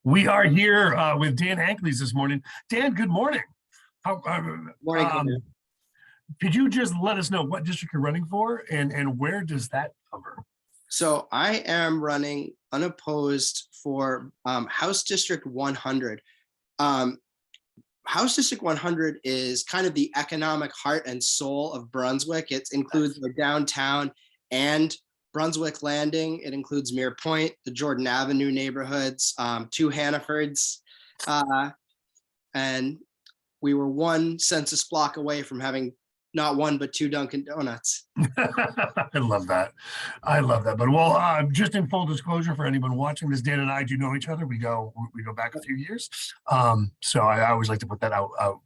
We are here with Dan Ankeles this morning. Dan, good morning. How, Morning, Cory. could you just let us know what district you're running for and where does that cover? So I am running unopposed for House District 100. House District 100 is kind of the economic heart and soul of Brunswick. It includes the downtown and Brunswick Landing. It includes Mere Point, the Jordan Avenue neighborhoods, two Hannafords, and we were one census block away from having not one, but two Dunkin' Donuts. I love that. I love that. But well, just in full disclosure for anyone watching this, Dan and I do know each other. We go back a few years. So I always like to put that out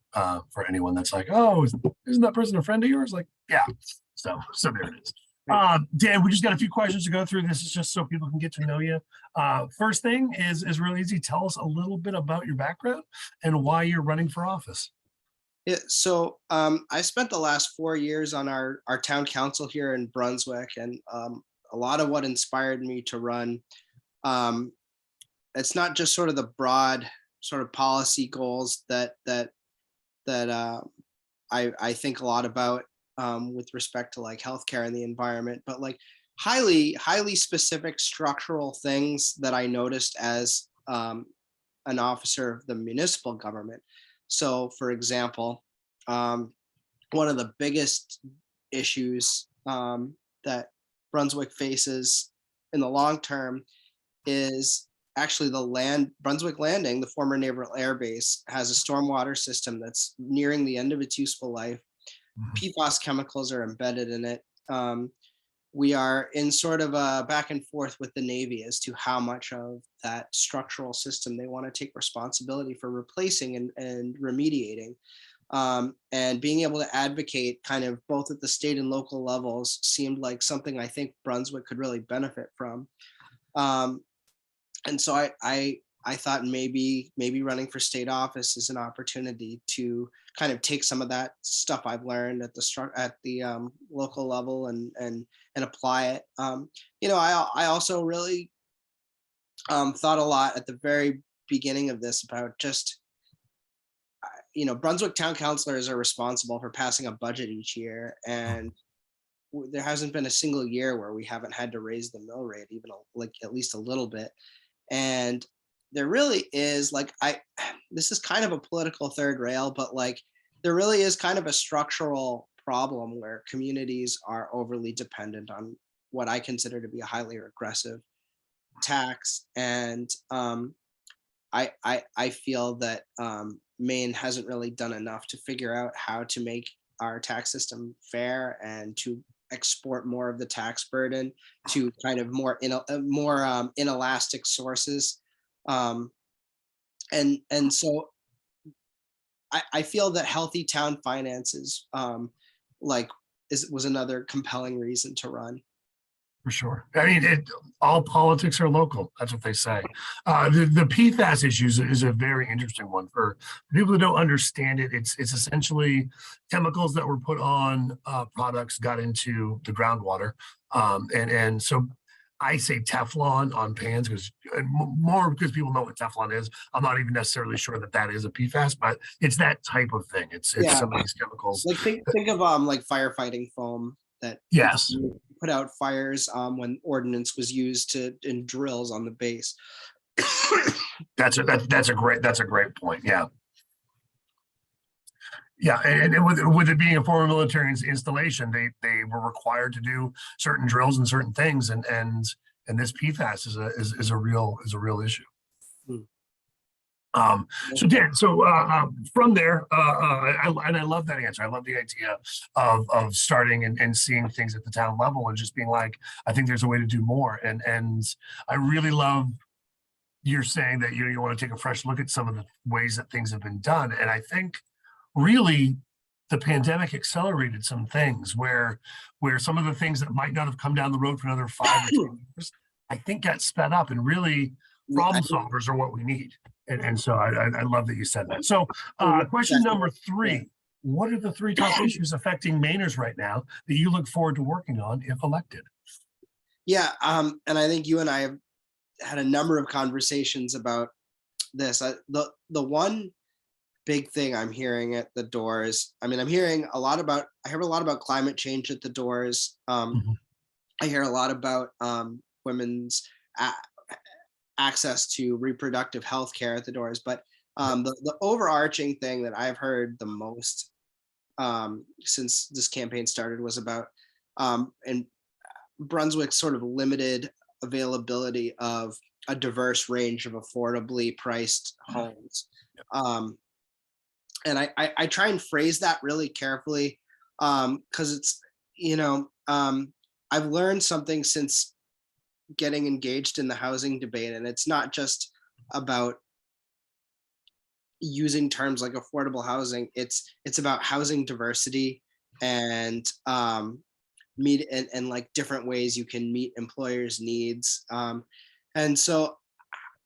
for anyone that's like, oh, isn't that person a friend of yours? Like, yeah. So there it is. Dan, we just got a few questions to go through. This is just so people can get to know you. First thing is really easy. Tell us a little bit about your background and why you're running for office. Yeah, so I spent the last 4 years on our town council here in Brunswick, and a lot of what inspired me to run, it's not just sort of the broad sort of policy goals that I think a lot about with respect to like healthcare and the environment, but like highly specific structural things that I noticed as an officer of the municipal government. So, for example, one of the biggest issues that Brunswick faces in the long term is actually Brunswick Landing, the former Naval Air Base, has a stormwater system that's nearing the end of its useful life. PFAS chemicals are embedded in it. We are in sort of a back and forth with the Navy as to how much of that structural system they want to take responsibility for replacing and remediating. And being able to advocate kind of both at the state and local levels seemed like something I think Brunswick could really benefit from. And so I thought maybe running for state office is an opportunity to kind of take some of that stuff I've learned at the local level and apply it. I also really thought a lot at the very beginning of this about just, Brunswick town councilors are responsible for passing a budget each year, and there hasn't been a single year where we haven't had to raise the mill rate, even like at least a little bit. And there really is this is kind of a political third rail, but like there really is kind of a structural problem where communities are overly dependent on what I consider to be a highly regressive tax. And I feel that Maine hasn't really done enough to figure out how to make our tax system fair and to export more of the tax burden to kind of more inelastic sources. And so I feel that healthy town finances was another compelling reason to run. For sure. I mean, all politics are local. That's what they say. The PFAS issues is a very interesting one for people who don't understand it. It's essentially chemicals that were put on products, got into the groundwater. And so I say Teflon on pans because people know what Teflon is. I'm not even necessarily sure that is a PFAS, but it's that type of thing. It's some of these chemicals. Like think of like firefighting foam that yes put out fires when ordnance was used in drills on the base. That's a great point. Yeah. Yeah, and with it being a former military installation, they were required to do certain drills and certain things, and this PFAS is a real issue. So Dan, from there, I love that answer. I love the idea of starting and seeing things at the town level and just being like, I think there's a way to do more, and I really love you're saying that you want to take a fresh look at some of the ways that things have been done, and I think really the pandemic accelerated some things where some of the things that might not have come down the road for another 5 or 10 years, I think got sped up, and really problem solvers are what we need. And so I love that you said that. So question number 3, what are the 3 top issues affecting Mainers right now that you look forward to working on if elected? Yeah, and I think you and I have had a number of conversations about this. The one big thing I'm hearing at the doors. I mean, I hear a lot about climate change at the doors. Mhm. I hear a lot about women's access to reproductive health care at the doors. But the overarching thing that I've heard the most since this campaign started was about and Brunswick's sort of limited availability of a diverse range of affordably priced homes. And I try and phrase that really carefully because it's, I've learned something since getting engaged in the housing debate, and it's not just about using terms like affordable housing. It's about housing diversity and meet and like different ways you can meet employers' needs. And so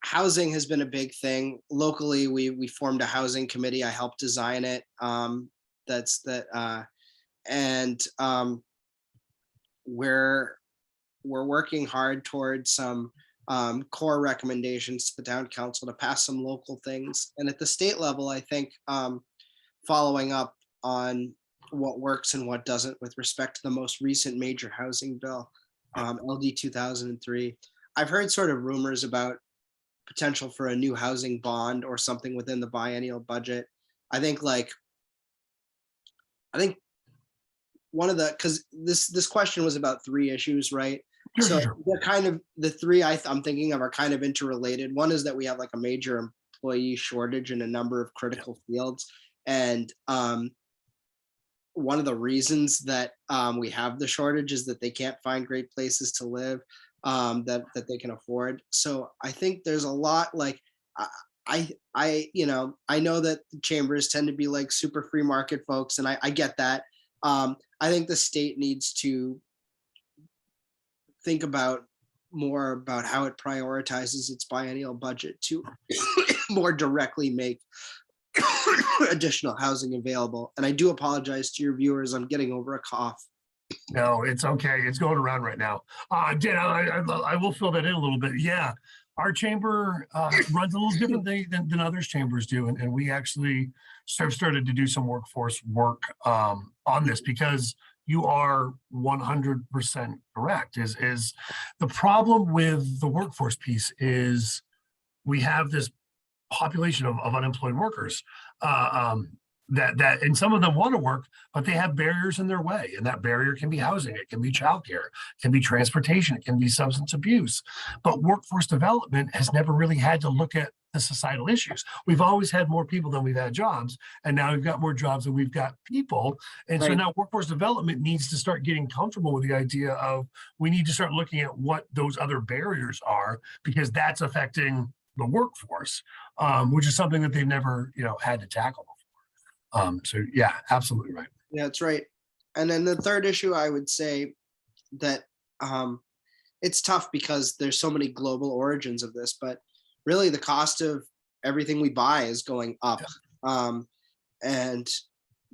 housing has been a big thing locally. We formed a housing committee. I helped design it. We're working hard towards some core recommendations to the town council to pass some local things. And at the state level, I think following up on what works and what doesn't with respect to the most recent major housing bill, LD 2003. I've heard sort of rumors about potential for a new housing bond or something within the biennial budget. I think one of the, because this question was about three issues, right? Sure, So sure. they're kind of the three I'm thinking of are kind of interrelated. One is that we have like a major employee shortage in a number of critical fields, and one of the reasons that we have the shortage is that they can't find great places to live that they can afford. So I think there's a lot like I know that the chambers tend to be like super free market folks, and I get that. I think the state needs to think more about how it prioritizes its biennial budget to more directly make additional housing available. And I do apologize to your viewers. I'm getting over a cough. No, it's okay. It's going around right now. Dan, I will fill that in a little bit. Yeah, our chamber runs a little different than others chambers do, and we actually started to do some workforce work on this because you are 100% correct. Is the problem with the workforce piece is we have this population of unemployed workers that and some of them want to work, but they have barriers in their way, and that barrier can be housing, it can be childcare, it can be transportation, it can be substance abuse. But workforce development has never really had to look at the societal issues. We've always had more people than we've had jobs, and now we've got more jobs than we've got people. And so Right. now workforce development needs to start getting comfortable with the idea of we need to start looking at what those other barriers are, because that's affecting the workforce, which is something that they've never, had to tackle before. So yeah, absolutely right. Yeah, that's right. And then the third issue, I would say that it's tough because there's so many global origins of this, but really the cost of everything we buy is going up. And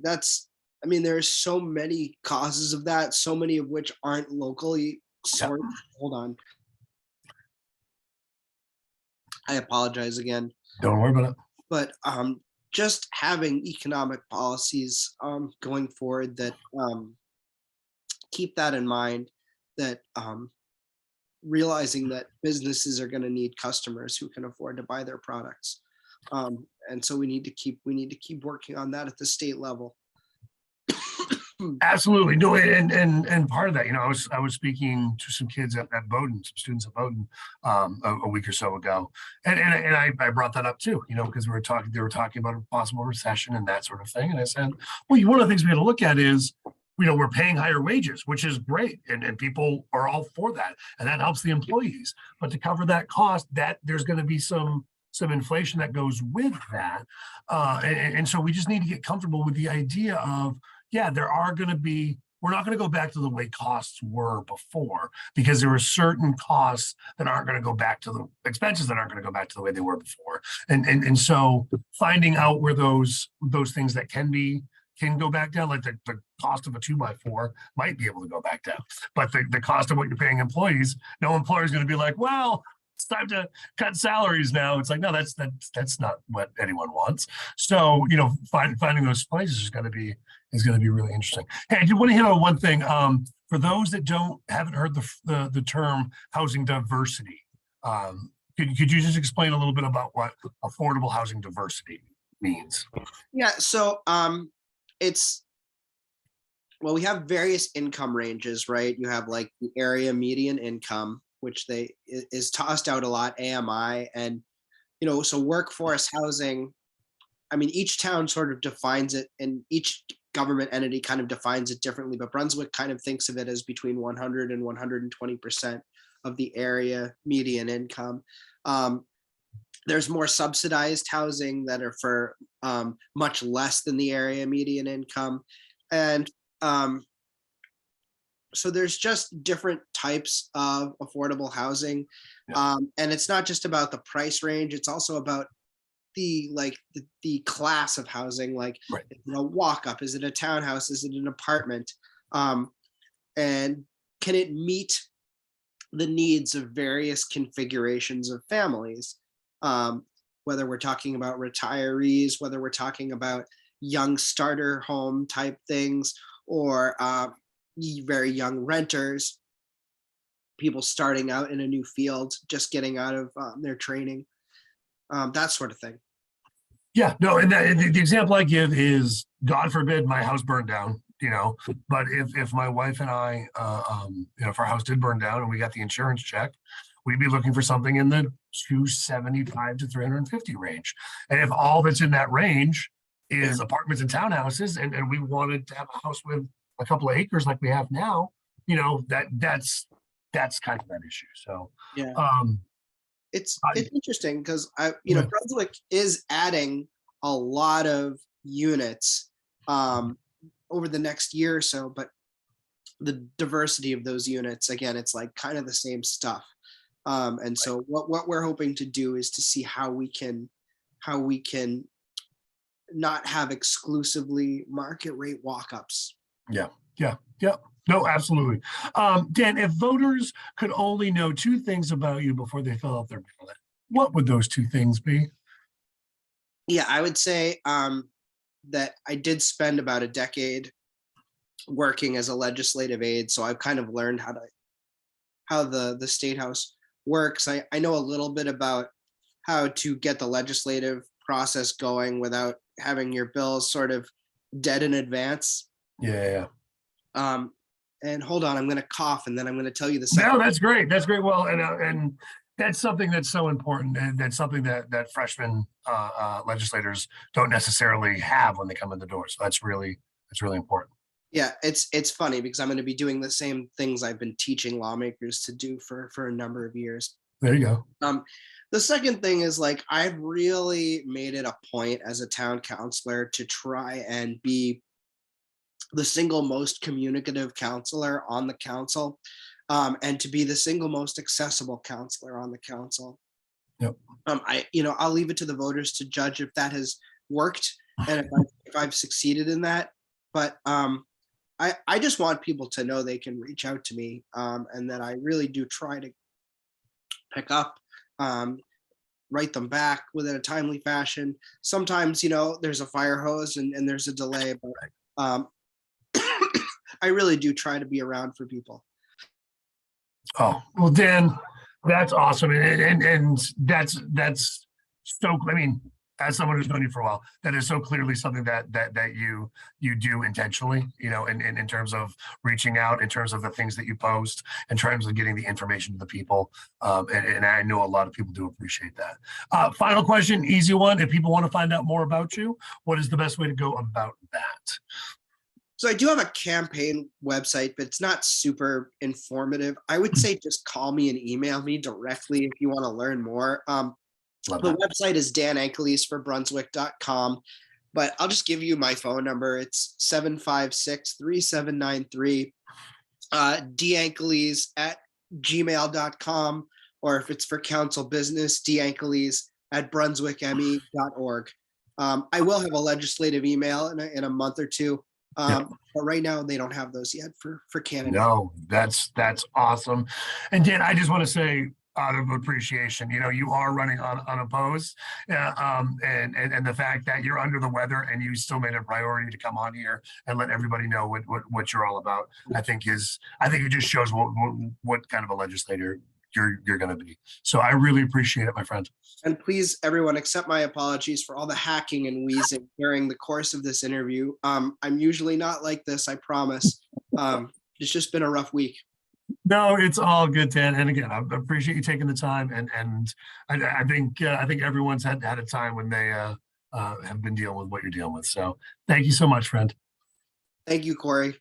there's so many causes of that, so many of which aren't locally sourced. Hold on. I apologize again. Don't worry about it. But just having economic policies going forward that keep that in mind, that realizing that businesses are going to need customers who can afford to buy their products, and so we need to keep working on that at the state level. Absolutely. No, and part of that, I was speaking to some kids at Bowdoin, some students at Bowdoin a week or so ago. And I brought that up too, because they were talking about a possible recession and that sort of thing. And I said, well, one of the things we had to look at is, we're paying higher wages, which is great. And people are all for that. And that helps the employees. But to cover that cost, that there's going to be some inflation that goes with that. And so we just need to get comfortable with the idea of, yeah, we're not going to go back to the way costs were before, because there are certain costs that aren't going to go back to the expenses that aren't going to go back to the way they were before. And so finding out where those things that can go back down, like the cost of a 2x4 might be able to go back down. But the cost of what you're paying employees, no employer is going to be like, well, it's time to cut salaries now. It's like, no, that's not what anyone wants. So, finding those places is going to be really interesting. Hey, I did want to hit on one thing. For those that haven't heard the term housing diversity, could you just explain a little bit about what affordable housing diversity means? Yeah, so we have various income ranges, right? You have like the area median income, which is tossed out a lot, AMI, and so workforce housing. I mean, each town sort of defines it, and each government entity kind of defines it differently, but Brunswick kind of thinks of it as between 100 and 120% of the area median income. There's more subsidized housing that are for much less than the area median income. And so there's just different types of affordable housing. Yeah. And it's not just about the price range, it's also about the class of housing, like right. Walk up, is it a townhouse, is it an apartment, and can it meet the needs of various configurations of families, whether we're talking about retirees, whether we're talking about young starter home type things, or very young renters, people starting out in a new field, just getting out of their training, that sort of thing. Yeah, no, and the example I give is, God forbid my house burned down, but if my wife and I, if our house did burn down and we got the insurance check, we'd be looking for something in the 275 to 350 range. And if all that's in that range is apartments and townhouses, and we wanted to have a house with a couple of acres like we have now, that's kind of that issue. So yeah. It's interesting because Brunswick is adding a lot of units over the next year or so, but the diversity of those units, again, it's like kind of the same stuff. And so what we're hoping to do is to see how we can not have exclusively market rate walk-ups. Yeah. No, absolutely. Dan, if voters could only know two things about you before they fill out their ballot, what would those two things be? Yeah, I would say that I did spend about a decade working as a legislative aide, so I've kind of learned how the state house works. I know a little bit about how to get the legislative process going without having your bills sort of dead in advance. Yeah. And hold on, I'm going to cough, and then I'm going to tell you the second. No, that's great. That's great. Well, and that's something that's so important, and that's something that freshman legislators don't necessarily have when they come in the door. So that's really important. Yeah, it's funny because I'm going to be doing the same things I've been teaching lawmakers to do for a number of years. There you go. The second thing is, like, I've really made it a point as a town councilor to try and be the single most communicative counselor on the council, and to be the single most accessible counselor on the council. Yep. I'll leave it to the voters to judge if that has worked and if I've succeeded in that. But I just want people to know they can reach out to me, and that I really do try to pick up, write them back within a timely fashion. Sometimes, there's a fire hose and there's a delay, but I really do try to be around for people. Oh, well, Dan, that's awesome. And that's so, I mean, as someone who's known you for a while, that is so clearly something that you do intentionally, in terms of reaching out, in terms of the things that you post, in terms of getting the information to the people. And I know a lot of people do appreciate that. Final question, easy one. If people want to find out more about you, what is the best way to go about that? So I do have a campaign website, but it's not super informative. I would say just call me and email me directly if you want to learn more. The website is danankeles4brunswick.com, but I'll just give you my phone number. It's 756-3793, dankeles@gmail.com, or if it's for council business, dankeles@brunswickme.org. I will have a legislative email in a month or two. But right now they don't have those yet for Canada. No, that's awesome. And Dan, I just want to say, out of appreciation. You know, you are running unopposed, and the fact that you're under the weather and you still made a priority to come on here and let everybody know what you're all about. I think it just shows what kind of a legislator you're going to be. So I really appreciate it, my friend. And please, everyone, accept my apologies for all the hacking and wheezing during the course of this interview. I'm usually not like this, I promise. It's just been a rough week. No, it's all good, Dan. And again, I appreciate you taking the time. And I think everyone's had a time when they have been dealing with what you're dealing with. So thank you so much, friend. Thank you, Cory.